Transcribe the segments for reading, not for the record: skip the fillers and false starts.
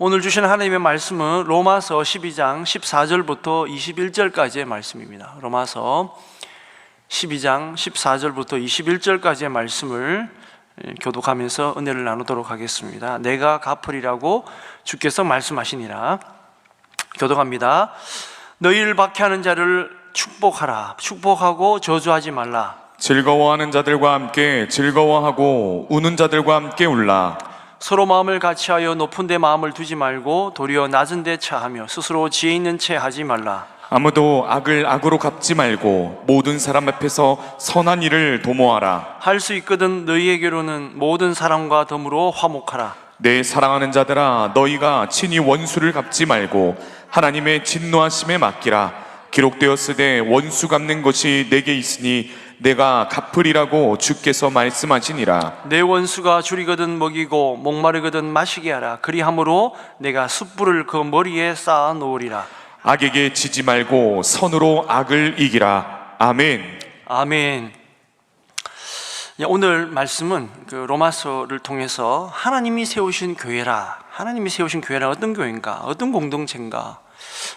오늘 주신 하나님의 말씀은 로마서 12장 14절부터 21절까지의 말씀입니다. 로마서 12장 14절부터 21절까지의 말씀을 교독하면서 은혜를 나누도록 하겠습니다. 내가 갚으리라고 주께서 말씀하시니라. 교독합니다. 너희를 박해하는 자를 축복하라. 축복하고 저주하지 말라. 즐거워하는 자들과 함께 즐거워하고 우는 자들과 함께 울라. 서로 마음을 같이하여 높은 데 마음을 두지 말고 도리어 낮은 데 차하며 스스로 지혜 있는 채 하지 말라. 아무도 악을 악으로 갚지 말고 모든 사람 앞에서 선한 일을 도모하라. 할 수 있거든 너희에게로는 모든 사람과 더불어 화목하라. 내 사랑하는 자들아, 너희가 친히 원수를 갚지 말고 하나님의 진노하심에 맡기라. 기록되었으되 원수 갚는 것이 내게 있으니 내가 갚으리라고 주께서 말씀하시니라. 내 원수가 줄이거든 먹이고 목마르거든 마시게 하라. 그리함으로 내가 숯불을 그 머리에 쌓아 놓으리라. 악에게 지지 말고 선으로 악을 이기라. 아멘. 아멘. 오늘 말씀은 로마서를 통해서 하나님이 세우신 교회라, 하나님이 세우신 교회라 어떤 교회인가, 어떤 공동체인가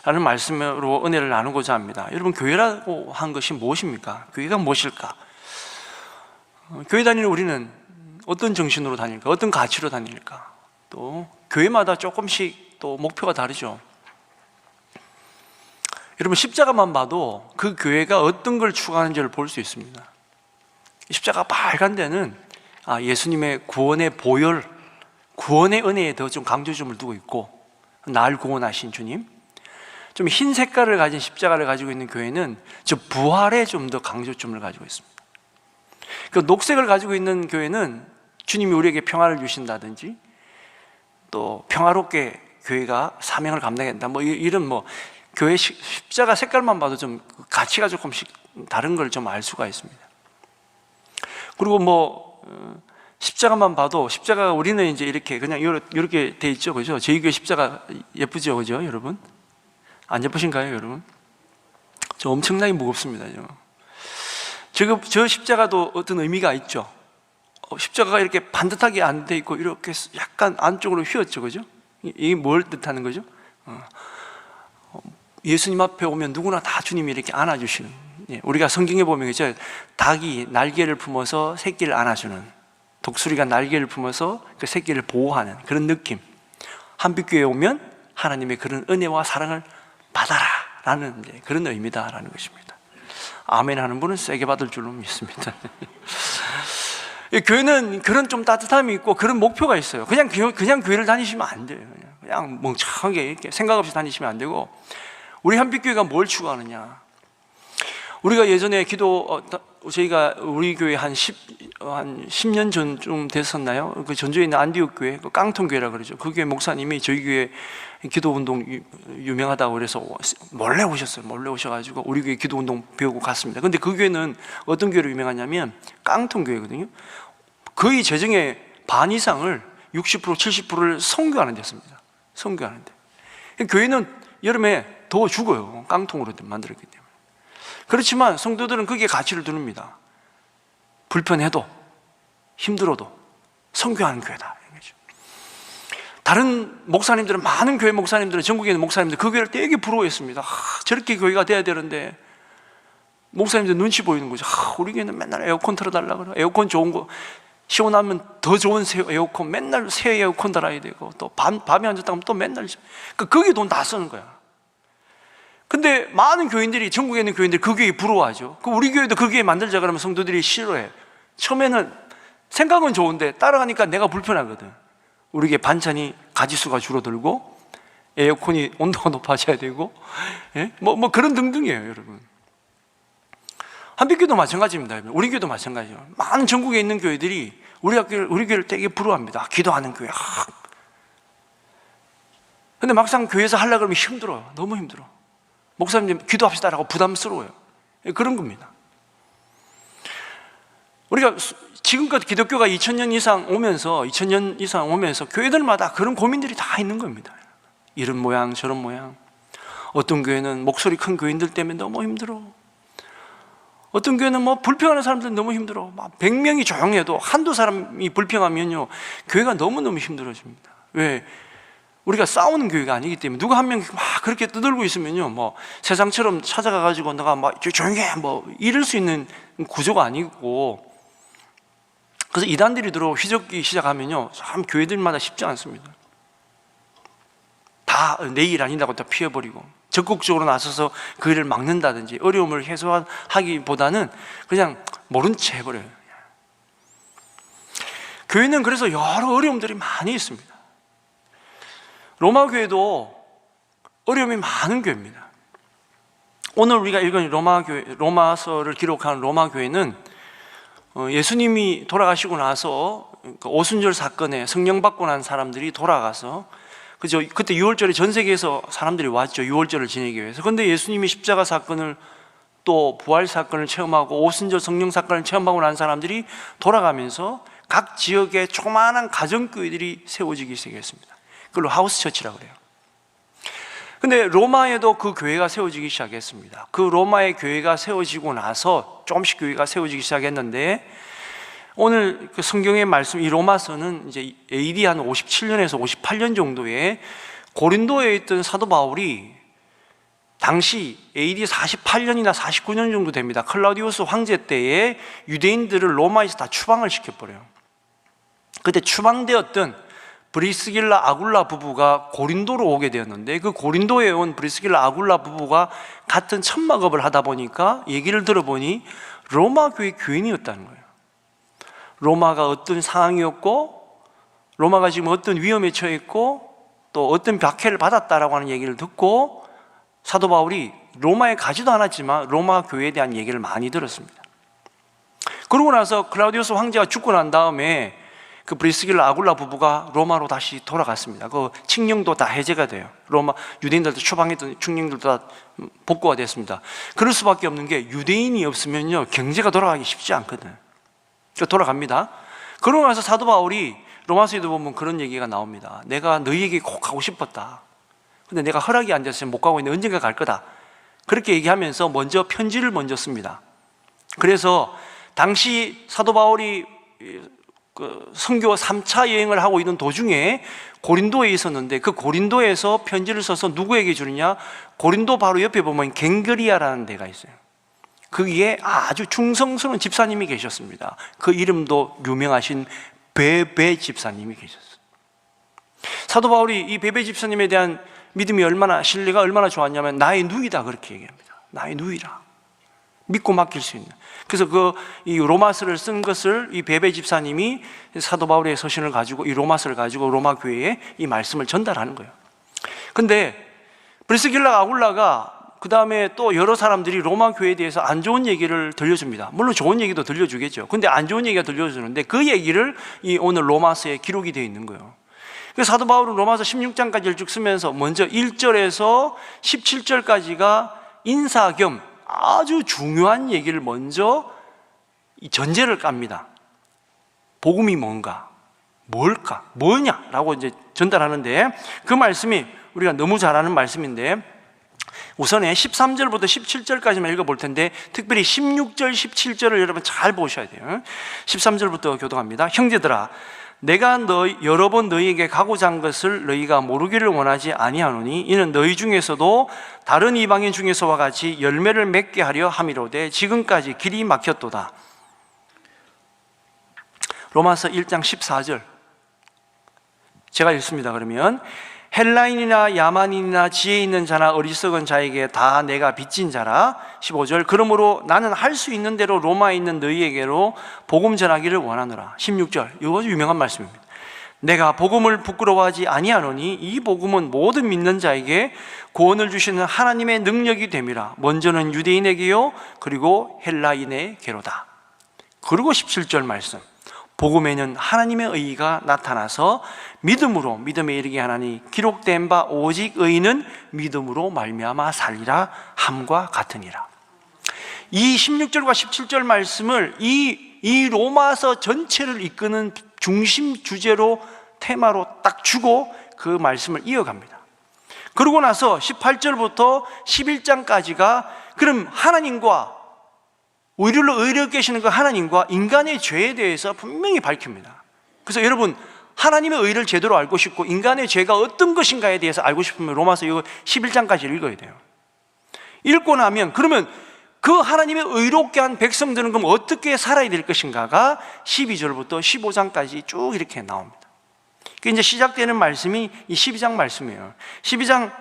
라는 말씀으로 은혜를 나누고자 합니다. 여러분, 교회라고 한 것이 무엇입니까? 교회가 무엇일까? 교회 다니는 우리는 어떤 정신으로 다닐까? 어떤 가치로 다닐까? 또 교회마다 조금씩 또 목표가 다르죠. 여러분, 십자가만 봐도 그 교회가 어떤 걸 추구하는지를 볼 수 있습니다. 십자가 빨간 데는 예수님의 구원의 보혈, 구원의 은혜에 더 좀 강조점을 두고 있고, 날 구원하신 주님. 좀 흰 색깔을 가진 십자가를 가지고 있는 교회는 저 부활에 좀 더 강조점을 가지고 있습니다. 그 녹색을 가지고 있는 교회는 주님이 우리에게 평화를 주신다든지, 또 평화롭게 교회가 사명을 감당한다, 이런 교회 십자가 색깔만 봐도 좀 가치가 조금씩 다른 걸 좀 알 수가 있습니다. 그리고 십자가만 봐도, 십자가가 우리는 이제 이렇게 그냥 이렇게 돼 있죠, 그죠? 저희 교회 십자가 예쁘죠, 그죠, 여러분? 안 예쁘신가요, 여러분? 저 엄청나게 무겁습니다. 저 십자가도 어떤 의미가 있죠. 십자가가 이렇게 반듯하게 안 돼 있고 이렇게 약간 안쪽으로 휘었죠, 그죠? 이게 뭘 뜻하는 거죠? 예수님 앞에 오면 누구나 다 주님이 이렇게 안아주시는, 우리가 성경에 보면 그죠? 닭이 날개를 품어서 새끼를 안아주는, 독수리가 날개를 품어서 그 새끼를 보호하는 그런 느낌. 한빛교회에 오면 하나님의 그런 은혜와 사랑을 받아라 라는 그런 의미다라는 것입니다. 아멘 하는 분은 세게 받을 줄로 믿습니다. 교회는 그런 좀 따뜻함이 있고 그런 목표가 있어요. 그냥 교회를 다니시면 안 돼요. 그냥 멍청하게 이렇게 생각 없이 다니시면 안 되고, 우리 한빛교회가 뭘 추구하느냐. 우리가 예전에 저희가 우리 교회 한 10년 전쯤 됐었나요? 그 전주에 있는 안디옥 교회, 그 깡통교회라 그러죠. 그 교회 목사님이 저희 교회 기도운동 유명하다고 그래서 몰래 오셨어요. 몰래 오셔가지고 우리 교회 기도운동 배우고 갔습니다. 근데 그 교회는 어떤 교회로 유명하냐면 깡통교회거든요. 거의 재정의 반 이상을 60%, 70%를 선교하는 데였습니다. 선교하는 데. 교회는 여름에 더워 죽어요. 깡통으로 만들었기 때문에. 그렇지만 성도들은 거기에 가치를 두릅니다. 불편해도 힘들어도 선교하는 교회다. 다른 목사님들은, 많은 교회 목사님들은, 전국에 있는 목사님들 그 교회를 되게 부러워했습니다. 저렇게 교회가 돼야 되는데 목사님들 눈치 보이는 거죠. 우리 교회는 맨날 에어컨 틀어달라 그래. 에어컨 좋은 거 시원하면 더 좋은 새 에어컨, 맨날 새 에어컨 달아야 되고, 또 밤에 앉았다 하면 또 맨날 거기 돈 다 쓰는 거야. 근데 많은 교인들이, 전국에 있는 교인들이 그 교회 부러워하죠. 우리 교회도 그 교회 만들자 그러면 성도들이 싫어해. 처음에는 생각은 좋은데 따라가니까 내가 불편하거든. 우리 교회 반찬이 가지수가 줄어들고 에어컨이 온도가 높아져야 되고, 그런 등등이에요, 여러분. 한빛교회도 마찬가지입니다. 우리 교회도 마찬가지예요. 많은 전국에 있는 교회들이 우리 교회를 되게 부러워합니다. 기도하는 교회. 근데 막상 교회에서 하려고 그러면 힘들어요. 너무 힘들어. 목사님 기도합시다라고 부담스러워요. 그런 겁니다. 우리가 지금까지 기독교가 2000년 이상 오면서 교회들마다 그런 고민들이 다 있는 겁니다. 이런 모양 저런 모양. 어떤 교회는 목소리 큰 교인들 때문에 너무 힘들어. 어떤 교회는 불평하는 사람들 너무 힘들어. 100명이 조용해도 한두 사람이 불평하면요, 교회가 너무너무 힘들어집니다. 왜? 우리가 싸우는 교회가 아니기 때문에 누가 한 명이 막 그렇게 떠들고 있으면요, 뭐 세상처럼 찾아가가지고 너가 막 조용히 해 뭐 이럴 수 있는 구조가 아니고, 그래서 이단들이 들어오고 휘젓기 시작하면요, 참 교회들마다 쉽지 않습니다. 다 내 일 아니라고 다 피해버리고 적극적으로 나서서 그 일을 막는다든지 어려움을 해소하기보다는 그냥 모른 채 해버려요. 교회는 그래서 여러 어려움들이 많이 있습니다. 로마 교회도 어려움이 많은 교회입니다. 오늘 우리가 읽은 로마서를 기록한 로마 교회는 예수님이 돌아가시고 나서 오순절 사건에 성령 받고 난 사람들이 돌아가서, 그죠? 그때 6월절에 전 세계에서 사람들이 왔죠. 6월절을 지내기 위해서. 근데 예수님이 십자가 사건을 또 부활 사건을 체험하고 오순절 성령 사건을 체험하고 난 사람들이 돌아가면서 각 지역에 조그마한 가정교회들이 세워지기 시작했습니다. 그걸로 하우스 처치라고 그래요. 근데 로마에도 그 교회가 세워지기 시작했습니다. 그 로마의 교회가 세워지고 나서 조금씩 교회가 세워지기 시작했는데, 오늘 그 성경의 말씀, 이 로마서는 이제 AD 한 57년에서 58년 정도에 고린도에 있던 사도 바울이 당시 AD 48년이나 49년 정도 됩니다. 클라우디우스 황제 때에 유대인들을 로마에서 다 추방을 시켜버려요. 그때 추방되었던 브리스길라 아굴라 부부가 고린도로 오게 되었는데, 그 고린도에 온 브리스길라 아굴라 부부가 같은 천막업을 하다 보니까 얘기를 들어보니 로마 교회 교인이었다는 거예요. 로마가 어떤 상황이었고, 로마가 지금 어떤 위험에 처했고, 또 어떤 박해를 받았다라고 하는 얘기를 듣고 사도 바울이 로마에 가지도 않았지만 로마 교회에 대한 얘기를 많이 들었습니다. 그러고 나서 클라우디우스 황제가 죽고 난 다음에 그 브리스길라 아굴라 부부가 로마로 다시 돌아갔습니다. 그 칙령도 다 해제가 돼요. 로마 유대인들도 추방했던 칙령들도 다 복구가 됐습니다. 그럴 수밖에 없는 게, 유대인이 없으면요 경제가 돌아가기 쉽지 않거든. 돌아갑니다. 그러고 나서 사도 바울이 로마서에도 보면 그런 얘기가 나옵니다. 내가 너희에게 꼭 가고 싶었다. 근데 내가 허락이 안 돼서 못 가고 있는데 언젠가 갈 거다. 그렇게 얘기하면서 먼저 편지를 먼저 씁니다. 그래서 당시 사도 바울이 그 선교 3차 여행을 하고 있는 도중에 고린도에 있었는데, 그 고린도에서 편지를 써서 누구에게 주느냐? 고린도 바로 옆에 보면 갱그리아라는 데가 있어요. 거기에 아주 충성스러운 집사님이 계셨습니다. 그 이름도 유명하신 베베 집사님이 계셨어요. 사도 바울이 이 베베 집사님에 대한 믿음이 신뢰가 얼마나 좋았냐면, 나의 누이다 그렇게 얘기합니다. 나의 누이라, 믿고 맡길 수 있는. 그래서 이 로마서를 쓴 것을 이 베베 집사님이 사도 바울의 서신을 가지고, 이 로마서를 가지고 로마 교회에 이 말씀을 전달하는 거예요. 근데 브리스길라 아굴라가 그 다음에 또 여러 사람들이 로마 교회에 대해서 안 좋은 얘기를 들려줍니다. 물론 좋은 얘기도 들려주겠죠. 근데 안 좋은 얘기가 들려주는데 그 얘기를 이 오늘 로마서에 기록이 되어 있는 거예요. 그래서 사도 바울은 로마서 16장까지를 쭉 쓰면서 먼저 1절에서 17절까지가 인사 겸 아주 중요한 얘기를 먼저 이 전제를 깝니다. 복음이 뭔가, 뭘까, 뭐냐라고 이제 전달하는데, 그 말씀이 우리가 너무 잘 아는 말씀인데, 우선에 13절부터 17절까지만 읽어볼 텐데, 특별히 16절, 17절을 여러분 잘 보셔야 돼요. 13절부터 교독합니다. 형제들아, 내가 여러 번 너희에게 가고자 한 것을 너희가 모르기를 원하지 아니하노니, 이는 너희 중에서도 다른 이방인 중에서와 같이 열매를 맺게 하려 함이로되 지금까지 길이 막혔도다. 로마서 1장 14절 제가 읽습니다. 그러면 헬라인이나 야만인이나 지혜 있는 자나 어리석은 자에게 다 내가 빚진 자라. 15절 그러므로 나는 할 수 있는 대로 로마에 있는 너희에게로 복음 전하기를 원하노라. 16절 이거 아주 유명한 말씀입니다. 내가 복음을 부끄러워하지 아니하노니 이 복음은 모든 믿는 자에게 구원을 주시는 하나님의 능력이 됨이라. 먼저는 유대인에게요 그리고 헬라인에게로다. 그리고 17절 말씀, 복음에는 하나님의 의의가 나타나서 믿음으로 믿음에 이르게 하나니 기록된 바 오직 의인은 믿음으로 말미암아 살리라 함과 같으니라. 이 16절과 17절 말씀을 이 로마서 전체를 이끄는 중심 주제로 테마로 딱 주고 그 말씀을 이어갑니다. 그러고 나서 18절부터 11장까지가 그럼 하나님과 의리로 계시는 그 하나님과 인간의 죄에 대해서 분명히 밝힙니다. 그래서 여러분 하나님의 의를 제대로 알고 싶고 인간의 죄가 어떤 것인가에 대해서 알고 싶으면 로마서 이거 11장까지 읽어야 돼요. 읽고 나면 그러면 그 하나님의 의롭게 한 백성들은 그럼 어떻게 살아야 될 것인가가 12절부터 15장까지 쭉 이렇게 나옵니다. 그 이제 시작되는 말씀이 이 12장 말씀이에요. 12장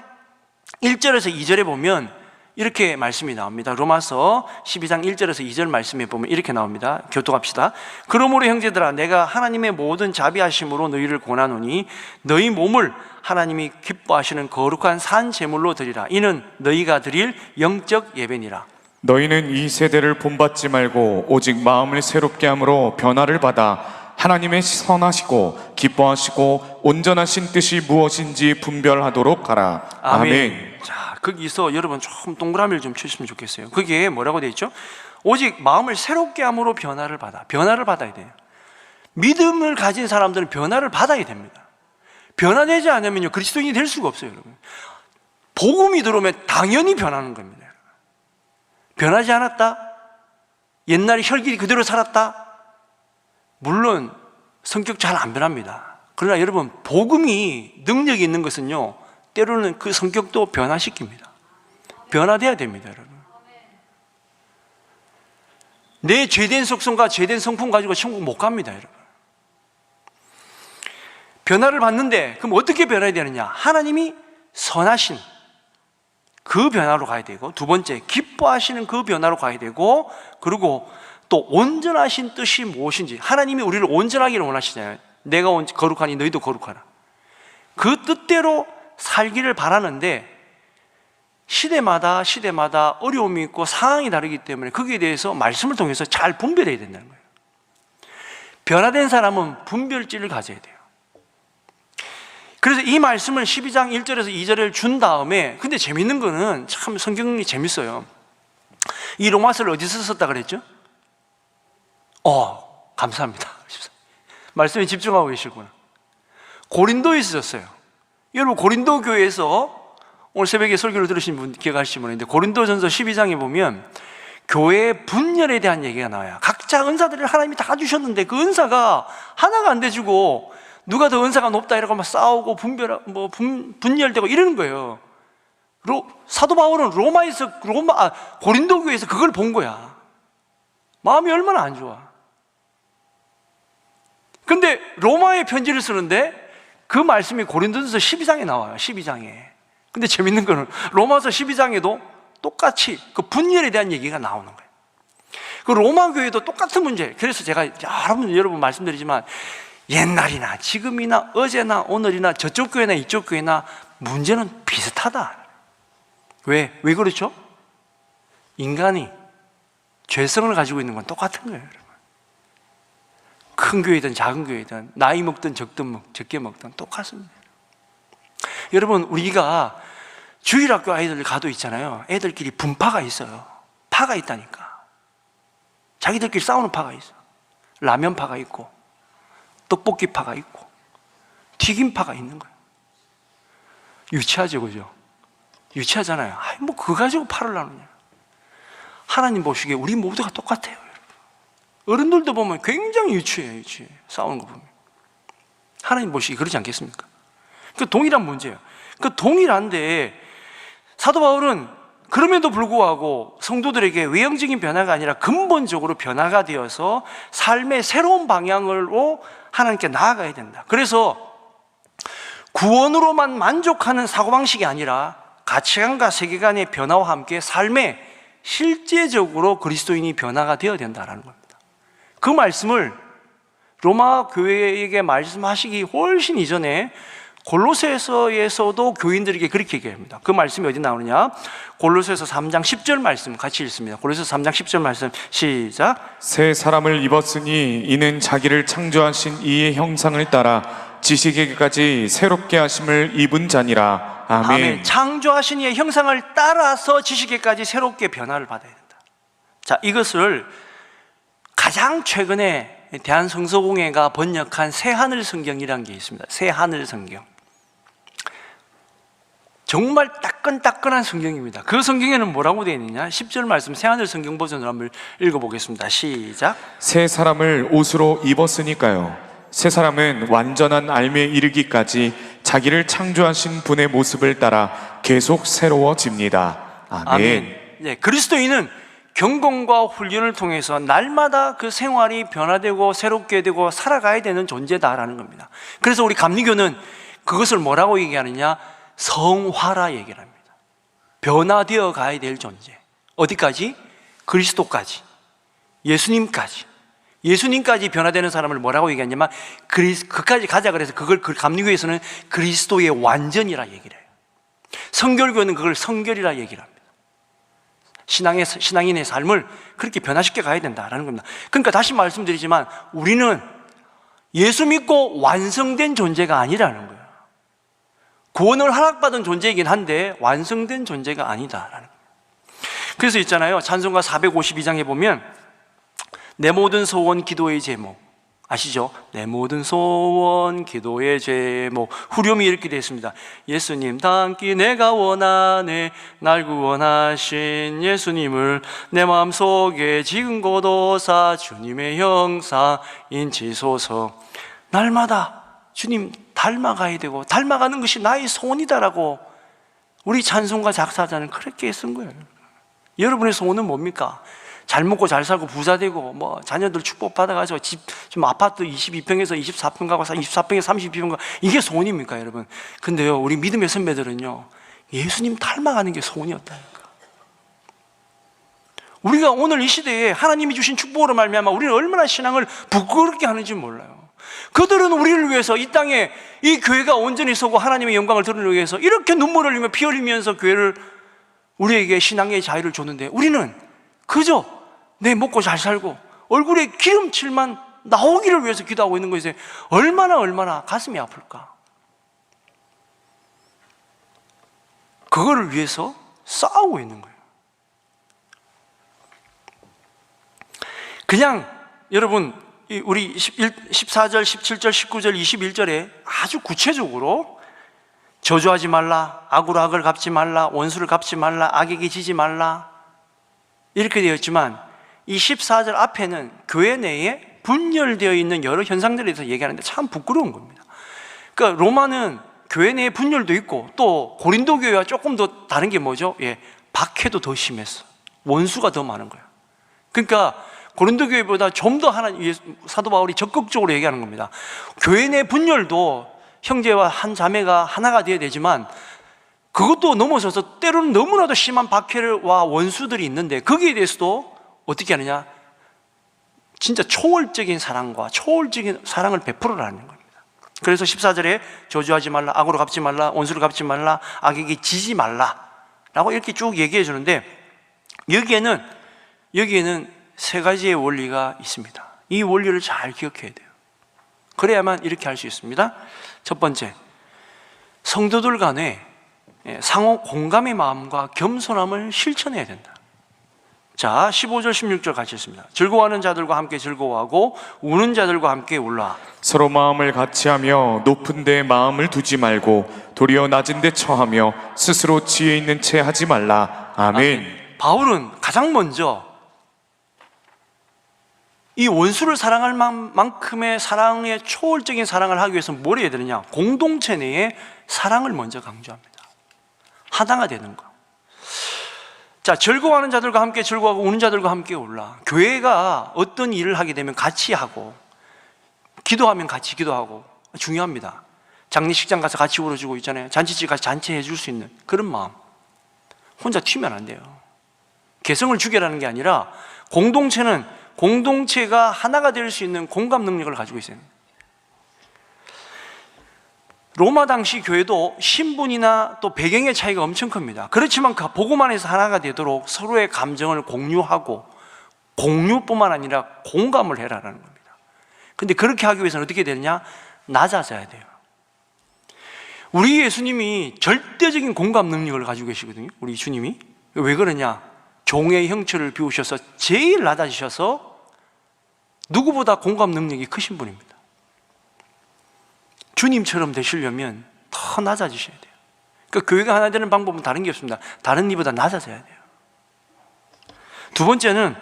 1절에서 2절에 보면 이렇게 말씀이 나옵니다. 로마서 12장 1절에서 2절 말씀에 보면 이렇게 나옵니다. 교독합시다. 그러므로 형제들아 내가 하나님의 모든 자비하심으로 너희를 권하노니 너희 몸을 하나님이 기뻐하시는 거룩한 산 제물로 드리라. 이는 너희가 드릴 영적 예배니라. 너희는 이 세대를 본받지 말고 오직 마음을 새롭게 함으로 변화를 받아 하나님의 선하시고 기뻐하시고 온전하신 뜻이 무엇인지 분별하도록 하라. 아멘. 자, 거기서 여러분 좀 동그라미를 좀 치시면 좋겠어요. 그게 뭐라고 되어 있죠? 오직 마음을 새롭게 함으로 변화를 받아야 돼요. 믿음을 가진 사람들은 변화를 받아야 됩니다. 변화되지 않으면요 그리스도인이 될 수가 없어요. 여러분, 복음이 들어오면 당연히 변하는 겁니다. 변하지 않았다? 옛날에 혈기 그대로 살았다? 물론 성격 잘 안 변합니다. 그러나 여러분 복음이 능력이 있는 것은요 때로는 그 성격도 변화시킵니다. 변화돼야 됩니다. 여러분, 내 죄된 속성과 죄된 성품 가지고 천국 못 갑니다. 여러분, 변화를 받는데 그럼 어떻게 변해야 되느냐? 하나님이 선하신 그 변화로 가야 되고, 두 번째 기뻐하시는 그 변화로 가야 되고, 그리고 또 온전하신 뜻이 무엇인지, 하나님이 우리를 온전하기를 원하시잖아요. 내가 거룩하니 너희도 거룩하라. 그 뜻대로 살기를 바라는데 시대마다 어려움이 있고 상황이 다르기 때문에 거기에 대해서 말씀을 통해서 잘 분별해야 된다는 거예요. 변화된 사람은 분별지를 가져야 돼요. 그래서 이 말씀을 12장 1절에서 2절을 준 다음에, 근데 재밌는 거는 참 성경이 재밌어요. 이 로마서를 어디서 썼다 그랬죠? 감사합니다. 말씀에 집중하고 계시구나. 고린도에서 썼어요. 여러분 고린도 교회에서 오늘 새벽에 설교를 들으신 분 기억하실지 모르겠는데, 고린도전서 12장에 보면 교회의 분열에 대한 얘기가 나와요. 각자 은사들을 하나님이 다 주셨는데 그 은사가 하나가 안 돼주고 누가 더 은사가 높다 이러고 막 싸우고 분열되고 이러는 거예요. 사도 바울은 고린도 교회에서 그걸 본 거야. 마음이 얼마나 안 좋아. 근데 로마의 편지를 쓰는데 그 말씀이 고린도전서 12장에 나와요. 12장에. 근데 재밌는 거는 로마서 12장에도 똑같이 그 분열에 대한 얘기가 나오는 거예요. 그 로마 교회도 똑같은 문제. 그래서 제가 여러분 말씀드리지만 옛날이나 지금이나 어제나 오늘이나 저쪽 교회나 이쪽 교회나 문제는 비슷하다. 왜 그렇죠? 인간이 죄성을 가지고 있는 건 똑같은 거예요. 여러분, 큰 교회든 작은 교회든 나이 먹든 적게 먹든 똑같습니다. 여러분, 우리가 주일학교 아이들 가도 있잖아요. 애들끼리 분파가 있어요. 파가 있다니까. 자기들끼리 싸우는 파가 있어. 라면파가 있고 떡볶이파가 있고 튀김파가 있는 거예요. 유치하죠, 그죠? 유치하잖아요. 그거 가지고 파를 나누냐. 하나님 보시기에 우리 모두가 똑같아요. 여러분, 어른들도 보면 굉장히 유치해요. 싸우는 거 보면. 하나님 보시기에 그러지 않겠습니까? 그 동일한 문제예요. 그 동일한데 사도 바울은 그럼에도 불구하고 성도들에게 외형적인 변화가 아니라 근본적으로 변화가 되어서 삶의 새로운 방향으로 하나님께 나아가야 된다. 그래서 구원으로만 만족하는 사고방식이 아니라 가치관과 세계관의 변화와 함께 삶에 실제적으로 그리스도인이 변화가 되어야 된다는 겁니다. 그 말씀을 로마 교회에게 말씀하시기 훨씬 이전에 골로새서에서도 교인들에게 그렇게 얘기합니다. 그 말씀이 어디 나오느냐? 골로새서 3장 10절 말씀 같이 읽습니다. 골로새서 3장 10절 말씀 시작. 새 사람을 입었으니 이는 자기를 창조하신 이의 형상을 따라 지식에게까지 새롭게 하심을 입은 자니라. 아멘. 아멘. 창조하신 이의 형상을 따라서 지식에까지 새롭게 변화를 받아야 된다. 자, 이것을 가장 최근에 대한성서공회가 번역한 새하늘 성경이라는 게 있습니다. 새하늘 성경. 정말 따끈따끈한 성경입니다. 그 성경에는 뭐라고 되어 있느냐? 10절 말씀 새하늘 성경 버전으로 한번 읽어보겠습니다. 시작. 새 사람을 옷으로 입었으니까요. 새 사람은 완전한 알미에 이르기까지 자기를 창조하신 분의 모습을 따라 계속 새로워집니다. 아멘. 네, 그리스도인은 경건과 훈련을 통해서 날마다 그 생활이 변화되고 새롭게 되고 살아가야 되는 존재다라는 겁니다. 그래서 우리 감리교는 그것을 뭐라고 얘기하느냐? 성화라 얘기를 합니다. 변화되어 가야 될 존재. 어디까지? 그리스도까지, 예수님까지. 예수님까지 변화되는 사람을 뭐라고 얘기하냐면 그까지 가자 그래서 그걸 감리교에서는 그리스도의 완전이라 얘기를 해요. 성결교는 그걸 성결이라 얘기를 합니다. 신앙인의 삶을 그렇게 변화시켜 가야 된다라는 겁니다. 그러니까 다시 말씀드리지만 우리는 예수 믿고 완성된 존재가 아니라는 거예요. 구원을 허락받은 존재이긴 한데 완성된 존재가 아니다라는 거예요. 그래서 있잖아요, 찬송가 452장에 보면 내 모든 소원 기도의 제목 아시죠? 내 모든 소원 기도의 제목 후렴이 이렇게 되어 있습니다. 예수님 닮기 내가 원하네, 날 구원하신 예수님을 내 마음속에 지금 고도사 주님의 형상 인치소서. 날마다 주님 닮아가야 되고 닮아가는 것이 나의 소원이다라고 우리 찬송가 작사자는 그렇게 쓴 거예요. 여러분의 소원은 뭡니까? 잘 먹고 잘 살고 부자 되고 뭐 자녀들 축복 받아가지고 집 좀 아파트 22평에서 24평 가고 24평에서 32평 가고 이게 소원입니까 여러분? 근데요 우리 믿음의 선배들은요 예수님 닮아가는 게 소원이었다니까. 우리가 오늘 이 시대에 하나님이 주신 축복으로 말미암아 우리는 얼마나 신앙을 부끄럽게 하는지 몰라요. 그들은 우리를 위해서 이 땅에 이 교회가 온전히 서고 하나님의 영광을 드러내기 위해서 이렇게 눈물을 흘리며 피 흘리면서 교회를 우리에게 신앙의 자유를 줬는데 우리는 그저 내 먹고 잘 살고 얼굴에 기름칠만 나오기를 위해서 기도하고 있는 것에 얼마나 가슴이 아플까. 그거를 위해서 싸우고 있는 거예요. 그냥 여러분 우리 14절, 17절, 19절, 21절에 아주 구체적으로 저주하지 말라, 악으로 악을 갚지 말라, 원수를 갚지 말라, 악에게 지지 말라 이렇게 되어 있지만 이 14절 앞에는 교회 내에 분열되어 있는 여러 현상들에 대해서 얘기하는데 참 부끄러운 겁니다. 그러니까 로마는 교회 내에 분열도 있고 또 고린도 교회와 조금 더 다른 게 뭐죠? 박해도 더 심했어. 원수가 더 많은 거야. 그러니까 고린도 교회보다 좀 더 사도 바울이 적극적으로 얘기하는 겁니다. 교회 내 분열도 형제와 한 자매가 하나가 되어야 되지만 그것도 넘어서서 때로는 너무나도 심한 박해와 원수들이 있는데 거기에 대해서도 어떻게 하느냐? 진짜 초월적인 사랑과 초월적인 사랑을 베풀어라는 겁니다. 그래서 14절에 저주하지 말라, 악으로 갚지 말라, 원수를 갚지 말라, 악에게 지지 말라 라고 이렇게 쭉 얘기해 주는데 여기에는 세 가지의 원리가 있습니다. 이 원리를 잘 기억해야 돼요. 그래야만 이렇게 할 수 있습니다. 첫 번째, 성도들 간에 상호 공감의 마음과 겸손함을 실천해야 된다. 자, 15절 16절 같이 읽습니다. 즐거워하는 자들과 함께 즐거워하고 우는 자들과 함께 울라. 서로 마음을 같이하며 높은 데 마음을 두지 말고 도리어 낮은 데 처하며 스스로 지혜 있는 채 하지 말라. 아멘. 바울은 가장 먼저 이 원수를 사랑할 만큼의 사랑의 초월적인 사랑을 하기 위해서 뭘 해야 되느냐? 공동체 내에 사랑을 먼저 강조합니다. 하나가 되는 거. 자, 즐거워하는 자들과 함께 즐거워하고 우는 자들과 함께 울라. 교회가 어떤 일을 하게 되면 같이 하고 기도하면 같이 기도하고 중요합니다. 장례식장 가서 같이 울어주고 있잖아요. 잔치집 가서 잔치해 줄 수 있는 그런 마음. 혼자 튀면 안 돼요. 개성을 죽여라는 게 아니라 공동체는 공동체가 하나가 될 수 있는 공감 능력을 가지고 있어요. 로마 당시 교회도 신분이나 또 배경의 차이가 엄청 큽니다. 그렇지만 그 복음 안에서 하나가 되도록 서로의 감정을 공유하고 공유뿐만 아니라 공감을 해라라는 겁니다. 근데 그렇게 하기 위해서는 어떻게 되느냐? 낮아져야 돼요. 우리 예수님이 절대적인 공감 능력을 가지고 계시거든요. 우리 주님이. 왜 그러냐? 종의 형체를 비우셔서 제일 낮아지셔서 누구보다 공감 능력이 크신 분입니다. 주님처럼 되시려면 더 낮아지셔야 돼요. 그러니까 교회가 하나 되는 방법은 다른 게 없습니다. 다른 이보다 낮아져야 돼요. 두 번째는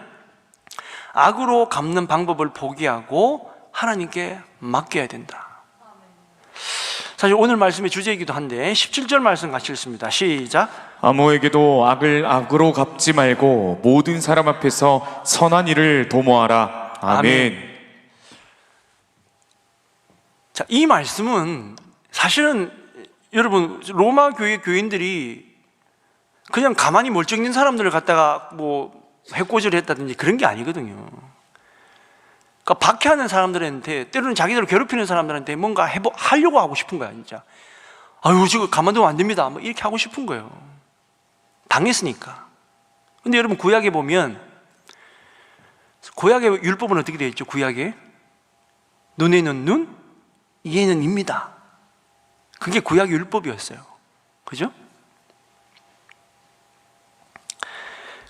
악으로 갚는 방법을 포기하고 하나님께 맡겨야 된다. 사실 오늘 말씀의 주제이기도 한데 17절 말씀 같이 읽습니다. 시작. 아무에게도 악을 악으로 갚지 말고 모든 사람 앞에서 선한 일을 도모하라. 아멘. 자, 이 말씀은 사실은 여러분 로마 교회 교인들이 그냥 가만히 멀쩡히 있는 사람들을 갖다가 뭐 해코지를 했다든지 그런 게 아니거든요. 그러니까 박해하는 사람들한테, 때로는 자기들을 괴롭히는 사람들한테 뭔가 하려고 하고 싶은 거야, 진짜. 아유, 지금 가만두면 안 됩니다. 뭐 이렇게 하고 싶은 거예요. 당했으니까. 근데 여러분, 구약에 보면, 구약의 율법은 어떻게 되어 있죠? 구약에 눈에는 눈, 이에는 입니다. 그게 구약 율법이었어요. 그죠?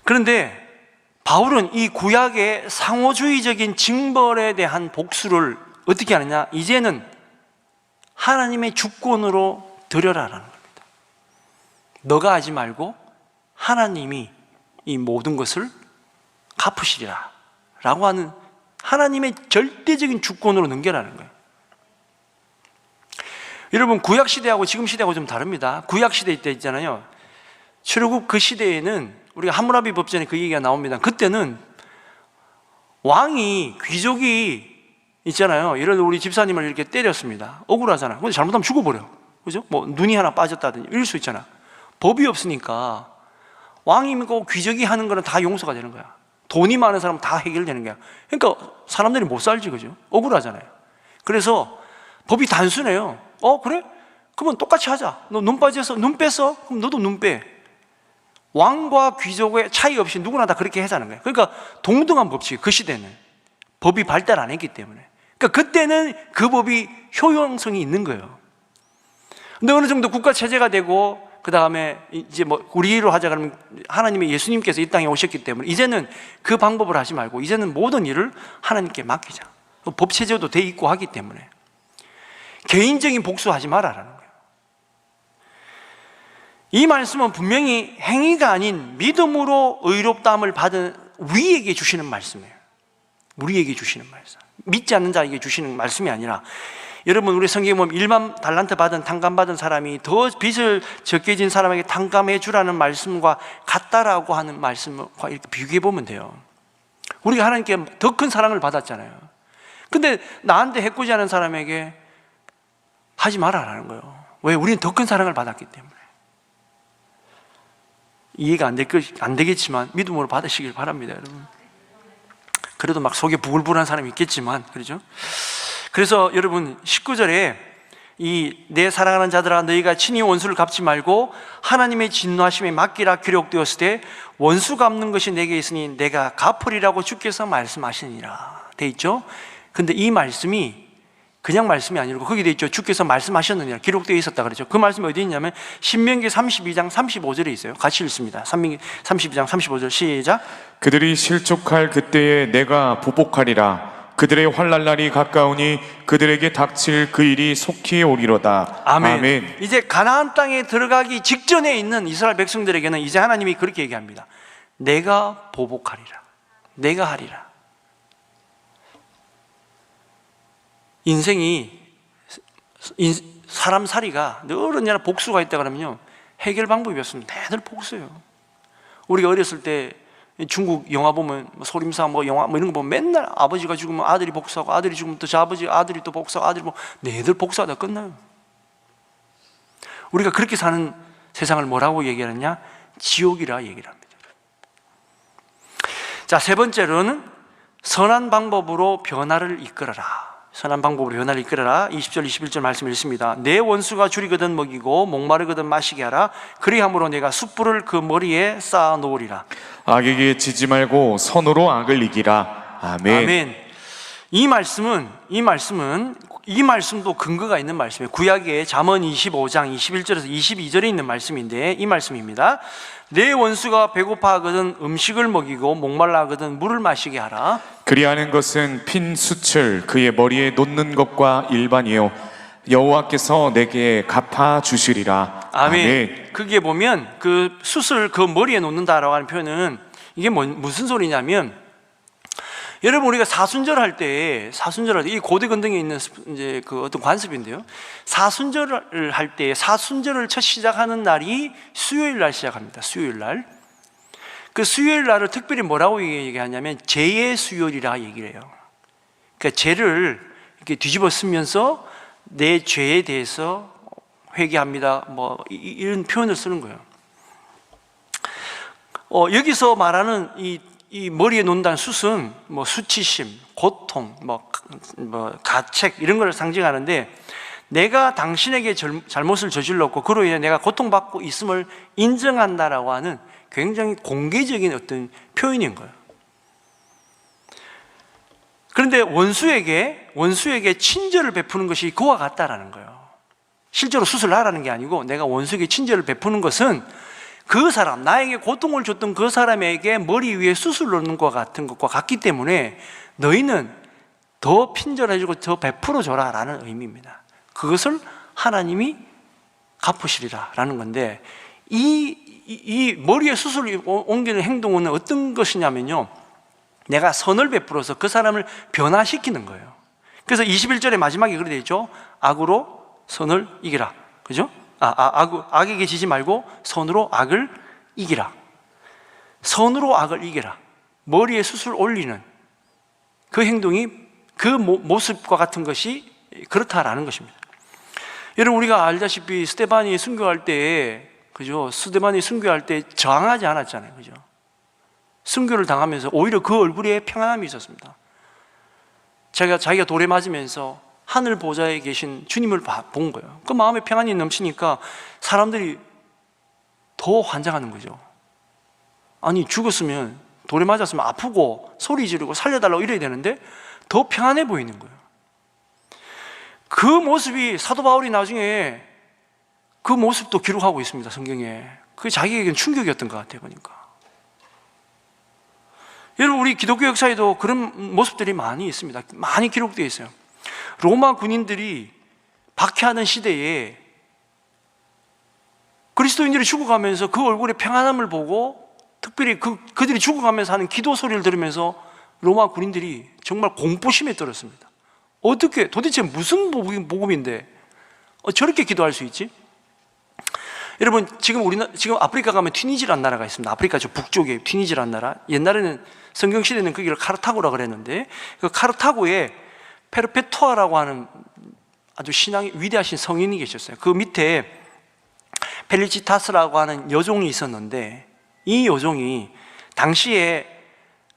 그런데 바울은 이 구약의 상호주의적인 징벌에 대한 복수를 어떻게 하느냐? 이제는 하나님의 주권으로 드려라라는 겁니다. 너가 하지 말고 하나님이 이 모든 것을 갚으시리라 라고 하는 하나님의 절대적인 주권으로 넘겨라는 거예요. 여러분, 구약 시대하고 지금 시대하고 좀 다릅니다. 구약 시대 때 있잖아요. 출애굽 그 시대에는 우리가 함무라비 법전에 그 얘기가 나옵니다. 그때는 왕이, 귀족이 있잖아요. 예를 들어 우리 집사님을 이렇게 때렸습니다. 억울하잖아. 근데 잘못하면 죽어버려. 그죠? 뭐 눈이 하나 빠졌다든지 이럴 수 있잖아. 법이 없으니까 왕이고 귀족이 하는 거는 다 용서가 되는 거야. 돈이 많은 사람은 다 해결되는 거야. 그러니까 사람들이 못 살지, 그죠? 억울하잖아요. 그래서 법이 단순해요. 그래? 그러면 똑같이 하자. 너 눈 빠져서 눈 뺐어? 그럼 너도 눈 빼. 왕과 귀족의 차이 없이 누구나 다 그렇게 하자는 거예요. 그러니까 동등한 법칙, 그 시대는 법이 발달 안 했기 때문에. 그러니까 그때는 그 법이 효용성이 있는 거예요. 근데 어느 정도 국가 체제가 되고 그 다음에 이제 뭐 우리로 하자 그러면 하나님의 예수님께서 이 땅에 오셨기 때문에 이제는 그 방법을 하지 말고 이제는 모든 일을 하나님께 맡기자. 법 체제도 돼 있고 하기 때문에 개인적인 복수하지 말아라는 거예요. 이 말씀은 분명히 행위가 아닌 믿음으로 의롭다함을 받은 우리에게 주시는 말씀이에요. 우리에게 주시는 말씀. 믿지 않는 자에게 주시는 말씀이 아니라, 여러분 우리 성경에 보면 1만 달란트 받은 탕감받은 사람이 더 빚을 적게 진 사람에게 탕감해 주라는 말씀과 같다라고 하는 말씀과 이렇게 비교해 보면 돼요. 우리가 하나님께 더 큰 사랑을 받았잖아요. 근데 나한테 해코지하는 사람에게 하지 말아라는 거예요. 왜? 우리는 더 큰 사랑을 받았기 때문에. 이해가 안 되겠지만 믿음으로 받으시길 바랍니다, 여러분. 그래도 막 속에 부글부글한 사람이 있겠지만, 그렇죠? 그래서 여러분 19절에 이 내 사랑하는 자들아 너희가 친히 원수를 갚지 말고 하나님의 진노하심에 맡기라 기록되었을 때 원수 갚는 것이 내게 있으니 내가 갚으리라고 주께서 말씀하시니라 돼 있죠? 근데 이 말씀이 그냥 말씀이 아니고 거기 돼 있죠. 주께서 말씀하셨느니라 기록되어 있었다 그랬죠. 그 말씀이 어디 있냐면 신명기 32장 35절에 있어요. 같이 읽습니다. 신명기 32장 35절 시작. 그들이 실족할 그때에 내가 보복하리라. 그들의 환난 날이 가까우니 그들에게 닥칠 그 일이 속히 오리로다. 아멘. 아멘. 이제 가나안 땅에 들어가기 직전에 있는 이스라엘 백성들에게는 이제 하나님이 그렇게 얘기합니다. 내가 보복하리라. 내가 하리라. 인생이 사람 살이가 늘 언제나 복수가 있다 그러면요 해결 방법이 없습니다. 늘 복수예요. 우리가 어렸을 때 중국 영화 보면 소림사 뭐 영화 뭐 이런 거 보면 맨날 아버지가 죽으면 아들이 복수하고 아들이 죽으면 또 저 아버지 아들이 또 복수하고 아들이 뭐 내들 복수하다 끝나요. 우리가 그렇게 사는 세상을 뭐라고 얘기하느냐? 지옥이라 얘기를 합니다. 자, 세 번째로는 선한 방법으로 변화를 이끌어라. 선한 방법으로 변화를 이끌어라. 20절 21절 말씀 읽습니다. 내 원수가 줄이거든 먹이고 목마르거든 마시게 하라. 그리함으로 내가 숯불을 그 머리에 쌓아 놓으리라. 악에게 지지 말고 선으로 악을 이기라. 아멘. 아멘. 이 말씀도 근거가 있는 말씀이에요. 구약의 잠언 25장 21절에서 22절에 있는 말씀인데 이 말씀입니다. 내 원수가 배고파하거든 음식을 먹이고 목말라하거든 물을 마시게 하라. 그리하는 것은 핀 숯을 그의 머리에 놓는 것과 일반이요 여호와께서 내게 갚아 주시리라. 아멘. 그게 보면 그 숯을 그 머리에 놓는다라고 하는 표현은 이게 무슨 소리냐면 여러분, 우리가 사순절할 때 이 고대 건등에 있는 이제 그 어떤 관습인데요. 사순절을 할 때 사순절을 첫 시작하는 날이 수요일 날 시작합니다. 수요일 날. 그 수요일 날을 특별히 뭐라고 얘기하냐면 죄의 수요일이라 얘기를 해요. 그러니까 죄를 이렇게 뒤집어 쓰면서 내 죄에 대해서 회개합니다. 뭐 이런 표현을 쓰는 거예요. 여기서 말하는 이 머리에 논다는 숫은 뭐 수치심, 고통, 뭐 가책 이런 걸 상징하는데, 내가 당신에게 잘못을 저질렀고 그로 인해 내가 고통받고 있음을 인정한다라고 하는 굉장히 공개적인 어떤 표현인 거예요. 그런데 원수에게 친절을 베푸는 것이 그와 같다라는 거예요. 실제로 수술을 하라는 게 아니고, 내가 원수에게 친절을 베푸는 것은 그 사람, 나에게 고통을 줬던 그 사람에게 머리 위에 수술 놓는 것과 같은 것과 같기 때문에 너희는 더 친절해주고 더 베풀어 줘라 라는 의미입니다. 그것을 하나님이 갚으시리라 라는 건데, 이 머리에 수술을 옮기는 행동은 어떤 것이냐면요, 내가 선을 베풀어서 그 사람을 변화시키는 거예요. 그래서 21절의 마지막에 그렇게 되어 있죠. 악으로 선을 이기라. 그죠? 악에게 지지 말고 선으로 악을 이기라. 선으로 악을 이기라. 머리에 수술 올리는 그 행동이 그 모습과 같은 것이 그렇다라는 것입니다. 여러분, 우리가 알다시피 스데반이 순교할 때, 그죠? 스데반이 순교할 때 저항하지 않았잖아요. 그죠? 순교를 당하면서 오히려 그 얼굴에 평안함이 있었습니다. 자기가 돌에 맞으면서 하늘 보좌에 계신 주님을 본 거예요. 그 마음에 평안이 넘치니까 사람들이 더 환장하는 거죠. 아니, 죽었으면, 돌에 맞았으면 아프고 소리 지르고 살려달라고 이래야 되는데 더 평안해 보이는 거예요. 그 모습이 사도 바울이 나중에 그 모습도 기록하고 있습니다, 성경에. 그게 자기에게는 충격이었던 것 같아요, 보니까. 여러분, 우리 기독교 역사에도 그런 모습들이 많이 있습니다. 많이 기록되어 있어요. 로마 군인들이 박해하는 시대에 그리스도인들이 죽어가면서 그 얼굴에 평안함을 보고, 특별히 그들이 죽어가면서 하는 기도 소리를 들으면서 로마 군인들이 정말 공포심에 떨었습니다. 어떻게, 도대체 무슨 복음인데 저렇게 기도할 수 있지? 여러분, 지금 아프리카 가면 튀니지라는 나라가 있습니다. 아프리카 저 북쪽에 튀니지라는 나라. 옛날에는 성경시대는 거기를 카르타고라 그랬는데, 그 카르타고에 페르페투아라고 하는 아주 신앙이 위대하신 성인이 계셨어요. 그 밑에 펠리치타스라고 하는 여종이 있었는데, 이 여종이 당시에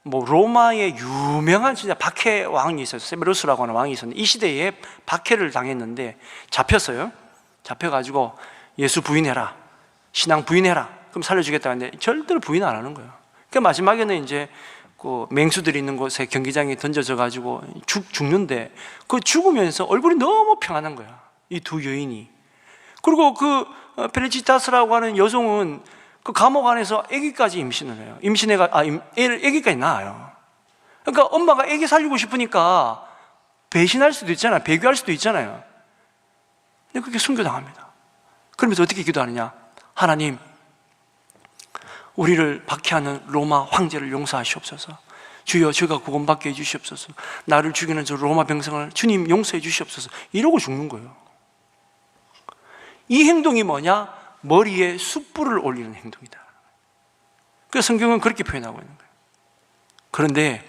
뭐 로마의 유명한 진짜 박해 왕이 있었어요. 세베루스라고 하는 왕이 있었는데, 이 시대에 박해를 당했는데 잡혔어요. 잡혀가지고 예수 부인해라, 신앙 부인해라, 그럼 살려주겠다 했는데 절대로 부인 안 하는 거예요. 그러니까 마지막에는 이제 그 맹수들이 있는 곳에 경기장에 던져져 가지고 죽는데, 그 죽으면서 얼굴이 너무 평안한 거야, 이 두 여인이. 그리고 그 펠리치타스라고 하는 여종은 그 감옥 안에서 아기까지 임신을 해요. 아기까지 낳아요. 그러니까 엄마가 아기 살리고 싶으니까 배신할 수도 있잖아요. 배교할 수도 있잖아요. 근데 그렇게 순교당합니다. 그러면서 어떻게 기도하느냐? 하나님, 우리를 박해하는 로마 황제를 용서하시옵소서. 주여, 저가 구원받게 해주시옵소서. 나를 죽이는 저 로마 병성을 주님 용서해 주시옵소서. 이러고 죽는 거예요. 이 행동이 뭐냐? 머리에 숯불을 올리는 행동이다. 그래서 성경은 그렇게 표현하고 있는 거예요. 그런데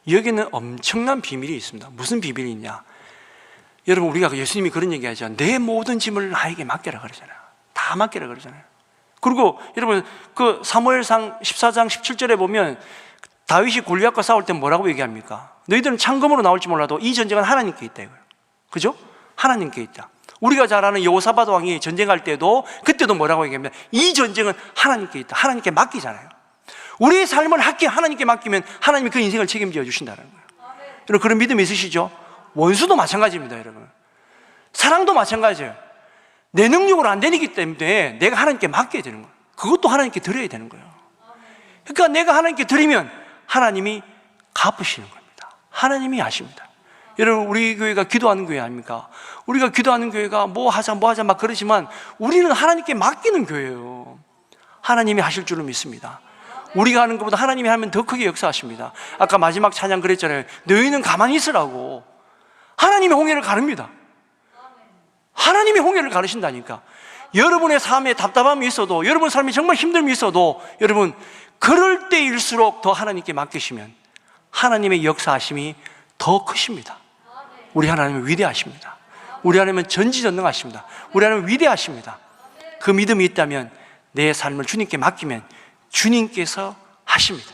여기는 엄청난 비밀이 있습니다. 무슨 비밀이 있냐? 여러분, 우리가 예수님이 그런 얘기 하죠. 내 모든 짐을 나에게 맡겨라 그러잖아요. 다 맡겨라 그러잖아요. 그리고 여러분, 그 사무엘상 14장 17절에 보면 다윗이 골리앗과 싸울 때 뭐라고 얘기합니까? 너희들은 창검으로 나올지 몰라도 이 전쟁은 하나님께 있다 이거예요. 그죠? 하나님께 있다. 우리가 잘 아는 여호사밧 왕이 전쟁할 때도 그때도 뭐라고 얘기합니까? 이 전쟁은 하나님께 있다. 하나님께 맡기잖아요. 우리의 삶을 하나님께 맡기면 하나님이 그 인생을 책임져 주신다는 거예요. 여러분, 그런 믿음 있으시죠? 원수도 마찬가지입니다, 여러분. 사랑도 마찬가지예요. 내 능력으로 안 되기 때문에 내가 하나님께 맡겨야 되는 거예요. 그것도 하나님께 드려야 되는 거예요. 그러니까 내가 하나님께 드리면 하나님이 갚으시는 겁니다. 하나님이 아십니다. 여러분, 우리 교회가 기도하는 교회 아닙니까? 우리가 기도하는 교회가 뭐 하자 막 그러지만 우리는 하나님께 맡기는 교회예요. 하나님이 하실 줄을 믿습니다. 우리가 하는 것보다 하나님이 하면 더 크게 역사하십니다. 아까 마지막 찬양 그랬잖아요. 너희는 가만히 있으라고. 하나님의 홍해를 가릅니다. 하나님의 홍해를 가르신다니까. 여러분의 삶에 답답함이 있어도, 여러분 삶에 정말 힘듦이 있어도, 여러분 그럴 때일수록 더 하나님께 맡기시면 하나님의 역사하심이 더 크십니다. 우리 하나님은 위대하십니다. 우리 하나님은 전지전능하십니다. 우리 하나님은 위대하십니다. 그 믿음이 있다면 내 삶을 주님께 맡기면 주님께서 하십니다.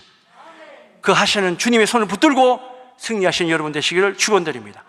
그 하시는 주님의 손을 붙들고 승리하시는 여러분 되시기를 축원드립니다.